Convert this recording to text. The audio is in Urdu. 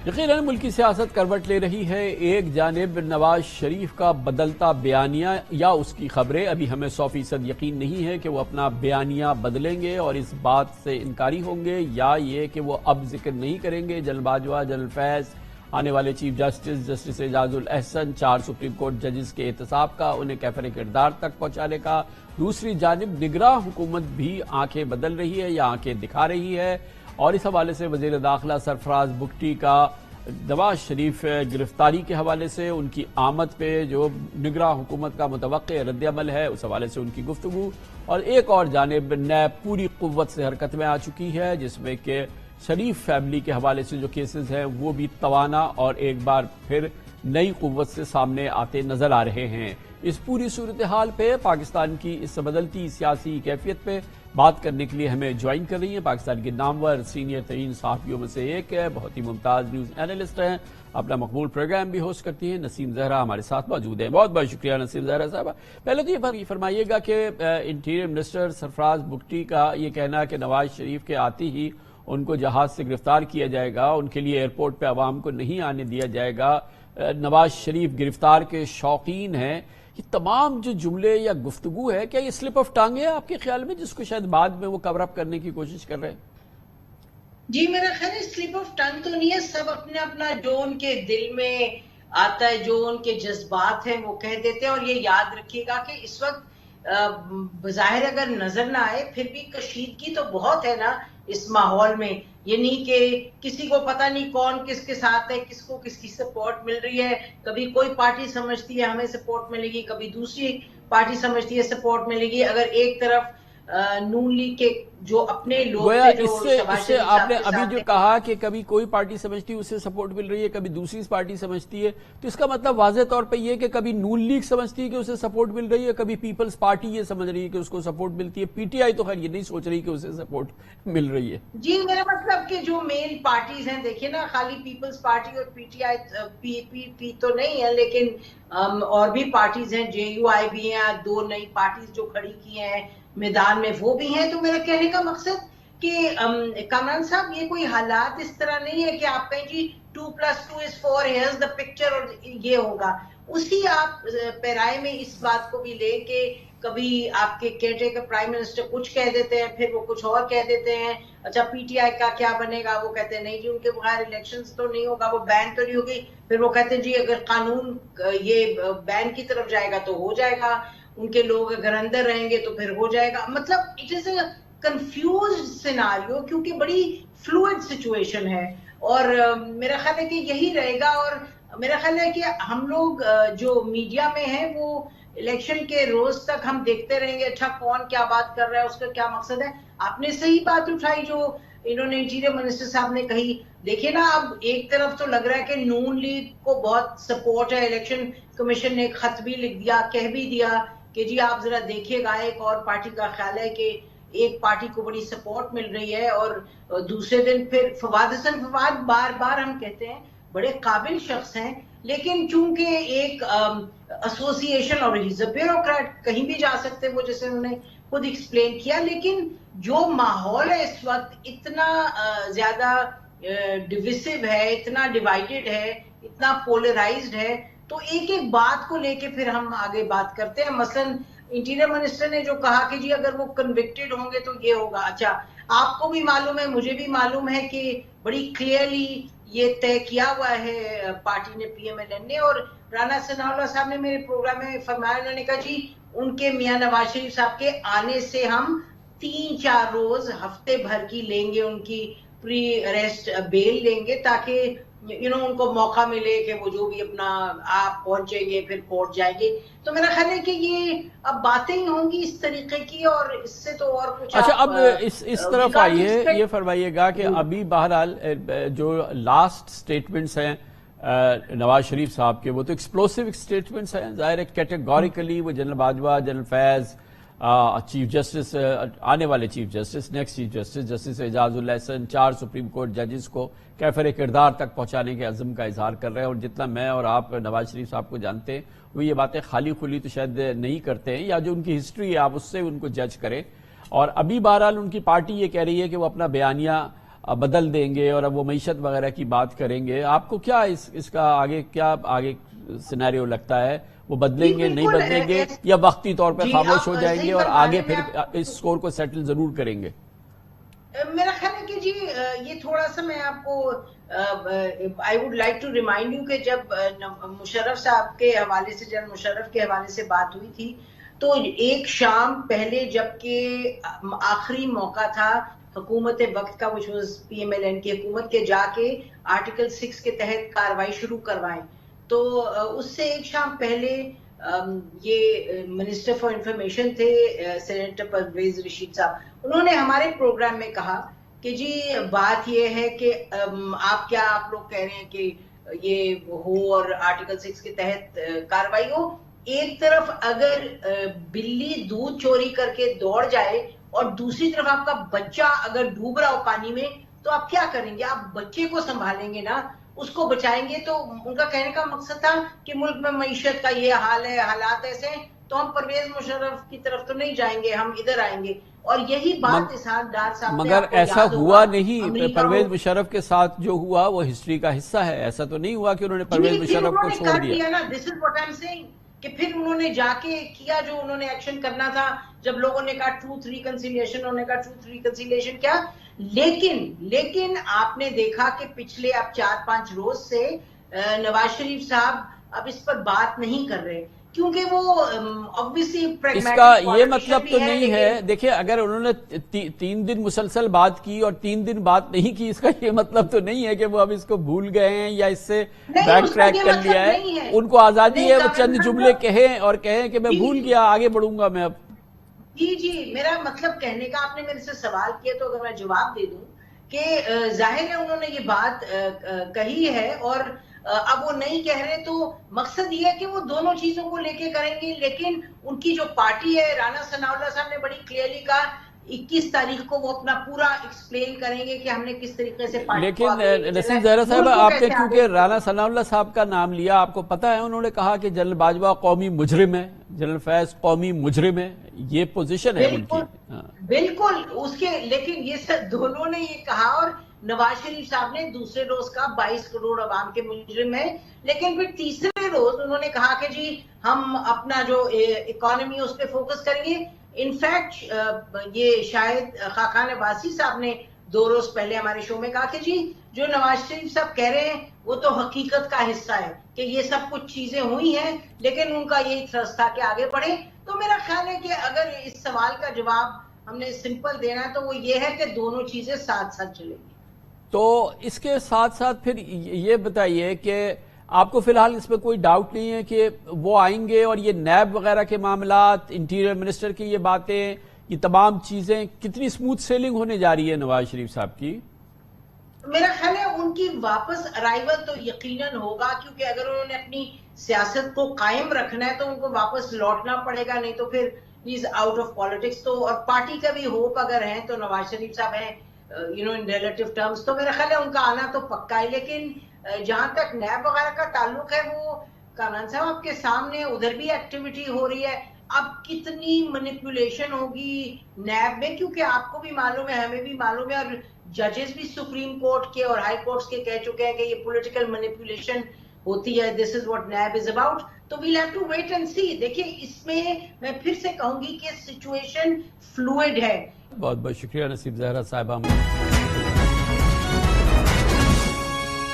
یقیناً ملکی سیاست کروٹ لے رہی ہے۔ ایک جانب نواز شریف کا بدلتا بیانیہ یا اس کی خبریں، ابھی ہمیں 100% یقین نہیں ہے کہ وہ اپنا بیانیہ بدلیں گے اور اس بات سے انکاری ہوں گے، یا یہ کہ وہ اب ذکر نہیں کریں گے جنرل باجوہ، جنرل فیض، آنے والے chief justice justice Ijaz ul Ahsan, 4 supreme court ججز کے احتساب کا، انہیں کیفر کردار تک پہنچانے کا۔ دوسری جانب نگراں حکومت بھی آنکھیں بدل رہی ہے یا آنکھیں دکھا رہی ہے، اور اس حوالے سے وزیر داخلہ سرفراز بگٹی کا نواز شریف گرفتاری کے حوالے سے ان کی آمد پہ جو نگراں حکومت کا متوقع رد عمل ہے اس حوالے سے ان کی گفتگو، اور ایک اور جانب نیب پوری قوت سے حرکت میں آ چکی ہے، جس میں کہ شریف فیملی کے حوالے سے جو کیسز ہیں وہ بھی توانا اور ایک بار پھر نئی قوت سے سامنے آتے نظر آ رہے ہیں۔ اس پوری صورتحال پہ، پاکستان کی اس بدلتی سیاسی کیفیت پہ بات کرنے کے لیے ہمیں جوائن کر رہی ہیں پاکستان کے نامور سینئر ترین صحافیوں میں سے ایک ہے، بہت ہی ممتاز نیوز اینالسٹ ہیں، اپنا مقبول پروگرام بھی ہوسٹ کرتی ہیں، نسیم زہرا ہمارے ساتھ موجود ہیں۔ بہت بہت شکریہ نسیم زہرا صاحبہ۔ پہلے تو یہ فرمائیے گا کہ انٹیریئر منسٹر سرفراز بگٹی کا یہ کہنا ہے کہ نواز شریف کے آتے ہی ان کو جہاز سے گرفتار کیا جائے گا، ان کے لیے ایئرپورٹ پہ عوام کو نہیں آنے دیا جائے گا، نواز شریف گرفتار کے شوقین ہیں، یہ تمام جو جملے یا گفتگو ہے، کیا یہ سلپ آف ٹنگ ہے آپ کے خیال میں، جس کو شاید بعد میں وہ کور اپ کرنے کی کوشش کر رہے ہیں؟ جی میرا خیال ہے سلپ آف ٹنگ تو نہیں ہے، سب اپنے اپنا جو ان کے دل میں آتا ہے، جو ان کے جذبات ہیں وہ کہہ دیتے ہیں، اور یہ یاد رکھیے گا کہ اس وقت بظاہر اگر نظر نہ آئے پھر بھی کشیدگی تو بہت ہے نا اس ماحول میں، یہ نہیں کہ کسی کو پتہ نہیں کون کس کے ساتھ ہے، کس کو کس کی سپورٹ مل رہی ہے، کبھی کوئی پارٹی سمجھتی ہے ہمیں سپورٹ ملے گی، کبھی دوسری پارٹی سمجھتی ہے سپورٹ ملے گی۔ اگر ایک طرف نون لیگ کے جو اپنے لوگ تھے جو اس سے آپ نے ابھی جو کہا کہ کبھی کوئی پارٹی سمجھتی ہے اسے سپورٹ مل رہی ہے، کبھی دوسری پارٹی سمجھتی ہے، تو اس کا مطلب واضح طور پہ یہ کہ کبھی نون لیگ سمجھتی ہے کہ اسے سپورٹ مل رہی ہے، کبھی پیپلز پارٹی یہ سمجھ رہی ہے کہ اس کو سپورٹ ملتی ہے، پی ٹی آئی تو خیر یہ نہیں سوچ رہی کہ اسے سپورٹ مل رہی ہے۔ جی میرا مطلب کہ جو مین پارٹیز ہیں، دیکھیں نا، خالی پیپلز پارٹی اور پی ٹی آئی پی تو نہیں ہے، لیکن اور بھی پارٹیز ہیں، جے یو آئی بھی ہیں، 2 نئی پارٹیز جو کھڑی کی ہیں میدان میں وہ بھی ہیں۔ تو میرا کہنے کا مقصد کہ کامران صاحب یہ کوئی حالات اس طرح نہیں ہے کہ آپ کہیں جی 2+2=4 here's the picture اور یہ ہوگا، اسی آپ پیرائے میں اس بات کو بھی لے کے کبھی آپ کے کیئر ٹیکر پرائم منسٹر کچھ کہہ دیتے ہیں، پھر وہ کچھ اور کہہ دیتے ہیں، اچھا پی ٹی آئی کا کیا بنے گا، وہ کہتے ہیں نہیں جی ان کے بغیر الیکشنز تو نہیں ہوگا، وہ بین تو نہیں ہوگی، پھر وہ کہتے ہیں جی اگر قانون یہ بین کی طرف جائے گا تو ہو جائے گا، ان کے لوگ اگر اندر رہیں گے تو پھر ہو جائے گا۔ مطلب it is a confused scenario, کیونکہ بڑی فلوئڈ سچویشن ہے، اور میرا خیال ہے کہ یہی رہے گا۔ اور میرا خیال ہے کہ ہم لوگ جو میڈیا میں ہیں وہ الیکشن کے روز تک ہم دیکھتے رہیں گے اچھا کون کیا بات کر رہا ہے، اس کا کیا مقصد ہے۔ آپ نے صحیح بات اٹھائی جو انہوں نے انٹیریئر منسٹر صاحب نے کہی، دیکھیں نا اب ایک طرف تو لگ رہا ہے کہ نون لیگ کو بہت سپورٹ ہے، الیکشن کمیشن نے ایک خط بھی لکھ دیا، کہہ بھی دیا کہ جی آپ ذرا دیکھیے گا، ایک اور پارٹی کا خیال ہے کہ ایک پارٹی کو بڑی سپورٹ مل رہی ہے، اور دوسرے دن پھر فواد حسن، فواد بار بار ہم کہتے ہیں بڑے قابل شخص ہیں، لیکن چونکہ ایک ایسوسی ایشن اور ہیز اے بیوروکریٹ، کہیں بھی جا سکتے وہ، جیسے انہوں نے خود ایکسپلین کیا، لیکن جو ماحول ہے اس وقت اتنا زیادہ ڈویسو ہے، اتنا ڈیوائیڈڈ ہے، اتنا پولرائزڈ ہے، تو ایک ایک بات کو لے کے پھر ہم آگے بات کرتے ہیں۔ مثلا انٹیریئر منسٹر نے جو کہا کہ جی اگر وہ کنوکٹڈ ہوں گے تو یہ ہوگا، اچھا آپ کو بھی معلوم ہے، مجھے بھی معلوم ہے کہ بڑی کلیئرلی یہ طے کیا ہوا ہے پارٹی نے، پی ایم ایل این نے، اور رانا ثناء اللہ صاحب نے میرے پروگرام میں فرمایا، انہوں نے کہا جی ان کے میاں نواز شریف صاحب کے آنے سے ہم 3-4 روز ہفتے بھر کی لیں گے، ان کی پری اریسٹ بیل لیں گے، تاکہ ان کو موقع ملے کہ وہ جو بھی اپنا آپ پہنچیں گے پھر کورٹ جائیں گے۔ تو میرا خیال ہے کہ یہ اب باتیں ہی ہوں گی اس طریقے کی، اور اس سے تو اور کچھ۔ اچھا اب اس طرف آئیے، یہ فرمائیے گا کہ ابھی بہرحال جو لاسٹ سٹیٹمنٹس ہیں نواز شریف صاحب کے، وہ تو ایکسپلوسیو سٹیٹمنٹس ہیں، ظاہر ہے کیٹیگوریکلی وہ general Bajwa, general Faiz, chief justice, آنے والے chief justice, next chief justice justice Ijaz ul Ahsan, 4 supreme court ججز کو کیفر کردار تک پہنچانے کے عزم کا اظہار کر رہے ہیں، اور جتنا میں اور آپ نواز شریف صاحب کو جانتے ہیں وہ یہ باتیں خالی کھلی تو شاید نہیں کرتے ہیں، یا جو ان کی ہسٹری ہے آپ اس سے ان کو جج کریں، اور ابھی بہرحال ان کی پارٹی یہ کہہ رہی ہے کہ وہ اپنا بیانیہ بدل دیں گے اور اب وہ معیشت وغیرہ کی بات کریں گے. آپ کو کیا اس کا آگے سینیریو لگتا ہے؟ وہ بدلیں گے, نہیں بدلیں گے, یا وقتی طور پہ خاموش ہو جائیں گے اور آگے پھر اس سکور کو سیٹل ضرور کریں گے؟ میرا خیال ہے کہ جی یہ تھوڑا سا میں آپ کو I would like to remind you کہ جب مشرف صاحب کے حوالے سے, جنرل مشرف کے حوالے سے بات ہوئی تھی تو ایک شام پہلے جبکہ آخری موقع تھا حکومت وقت کا, which was PMLN کی حکومت کے, جا کے آرٹیکل 6 کے تحت کاروائی شروع کروائیں, تو اس سے ایک شام پہلے یہ منسٹر فار انفارمیشن تھے سینیٹر پرویز رشید صاحب, انہوں نے ہمارے پروگرام میں کہا کہ جی بات یہ ہے کہ آپ لوگ کہہ رہے ہیں کہ یہ ہو اور آرٹیکل 6 کے تحت کاروائی ہو, ایک طرف اگر بلی دودھ چوری کر کے دوڑ جائے اور دوسری طرف آپ کا بچہ اگر ڈوب رہا ہو پانی میں, تو آپ کیا کریں گے؟ آپ بچے کو سنبھالیں گے نا, اس کو بچائیں گے. تو ان کا کہنے کا مقصد تھا کہ ملک میں معیشت کا یہ حال ہے, حالات ایسے ہیں, تو ہم پرویز مشرف کی طرف تو نہیں جائیں گے, ہم ادھر آئیں گے. اور یہی بات اسحاق ڈار صاحب نے, مگر ایسا ہوا نہیں. پرویز مشرف کے ساتھ جو ہوا وہ ہسٹری کا حصہ ہے. ایسا تو نہیں ہوا کہ انہوں نے پرویز مشرف کو چھوڑ دیا نا. This is what I am saying کہ پھر انہوں نے جا کے کیا جو انہوں نے ایکشن کرنا تھا. جب لوگوں نے کہا ٹروتھ ریکنسیلیشن, انہوں نے کہا ٹروتھ ریکنسیلیشن کیا. لیکن آپ نے دیکھا کہ پچھلے اب 4-5 روز سے نواز شریف صاحب اب اس پر بات نہیں کر رہے, کیونکہ وہ obviously اس کا یہ مطلب تو نہیں ہے. دیکھیں, اگر انہوں نے 3 دن مسلسل بات کی اور 3 دن بات نہیں کی, اس کا یہ مطلب تو نہیں ہے کہ وہ اب اس کو بھول گئے ہیں یا اس سے بیک ٹریک کر لیا ہے. ان کو آزادی ہے, وہ چند جملے کہیں اور کہیں کہ میں بھول گیا, آگے بڑھوں گا میں اب. جی میرا مطلب کہنے کا, آپ نے میرے سے سوال کیا تو اگر میں جواب دے دوں کہ ظاہر ہے انہوں نے یہ بات کہی ہے اور اب وہ نہیں کہہ رہے, تو مقصد یہ ہے کہ وہ دونوں چیزوں کو لے کے کریں گے. لیکن ان کی جو پارٹی ہے, رانا ثناءاللہ صاحب نے بڑی کلیئرلی کہا 21 تاریخ کو وہ اپنا پورا ایکسپلین کریں گے کہ ہم نے کس طریقے سے پارٹی. لیکن نسیم زہرا صاحب, آپ نے کیونکہ رانا ثناءاللہ صاحب کا نام لیا, آپ کو پتا ہے انہوں نے کہا کہ جنرل باجوہ قومی مجرم ہے, جنرل فیض قومی مجرم ہے, یہ پوزیشن ہے ان کی. بالکل اس کے, لیکن یہ سب دونوں نے یہ کہا, اور نواز شریف صاحب نے دوسرے روز کا 22 کروڑ عوام کے مجرم ہیں. لیکن پھر تیسرے روز انہوں نے کہا کہ جی ہم اپنا جو اکانومی اس پہ فوکس کریں گے. انفیکٹ یہ شاید خاقان عباسی صاحب نے 2 روز پہلے ہمارے شو میں کہا کہ جی جو نواز شریف صاحب کہہ رہے ہیں وہ تو حقیقت کا حصہ ہے, کہ یہ سب کچھ چیزیں ہوئی ہیں, لیکن ان کا یہی تھرسٹ تھا کہ آگے بڑھے. تو میرا خیال ہے کہ اگر اس سوال کا جواب ہم نے سمپل دینا ہے تو وہ یہ ہے کہ دونوں چیزیں ساتھ ساتھ چلیں گی. تو اس کے ساتھ ساتھ پھر یہ بتائیے کہ آپ کو فی الحال اس پہ کوئی ڈاؤٹ نہیں ہے کہ وہ آئیں گے اور یہ نیب وغیرہ کے معاملات, انٹیریئر منسٹر کی یہ باتیں, یہ تمام چیزیں کتنی سموتھ سیلنگ ہونے جا رہی ہے نواز شریف صاحب کی؟ میرا خیال ہے ان کی واپس ارائیول تو یقیناً ہوگا, کیونکہ اگر انہوں نے اپنی سیاست کو قائم رکھنا ہے تو ان کو واپس لوٹنا پڑے گا, نہیں تو پھر ہی از آؤٹ آف پالیٹکس. تو اور پارٹی کا بھی ہوپ اگر ہے تو نواز شریف صاحب ہیں ان ریلیٹو ٹرمز, تو میرا خیال ہے ان کا آنا تو پکا ہے. لیکن جہاں تک نیب وغیرہ کا تعلق ہے, وہ کامران صاحب آپ کے سامنے ادھر بھی ایکٹیویٹی ہو رہی ہے. اب کتنی مینیپولیشن ہوگی نیب میں, کیونکہ آپ کو بھی معلوم ہے, ہمیں بھی معلوم ہے, اور ججز بھی سپریم کورٹ کے اور ہائی کورٹس کے کہہ چکے ہیں کہ یہ پولیٹیکل مینیپولیشن ہوتی ہے. This is what NAB is about. تو we'll have to wait and see. دیکھیں اس میں پھر سے کہوں گی کہ سچویشن فلوئڈ ہے. بہت بہت شکریہ نسیم زہرا صاحبہ.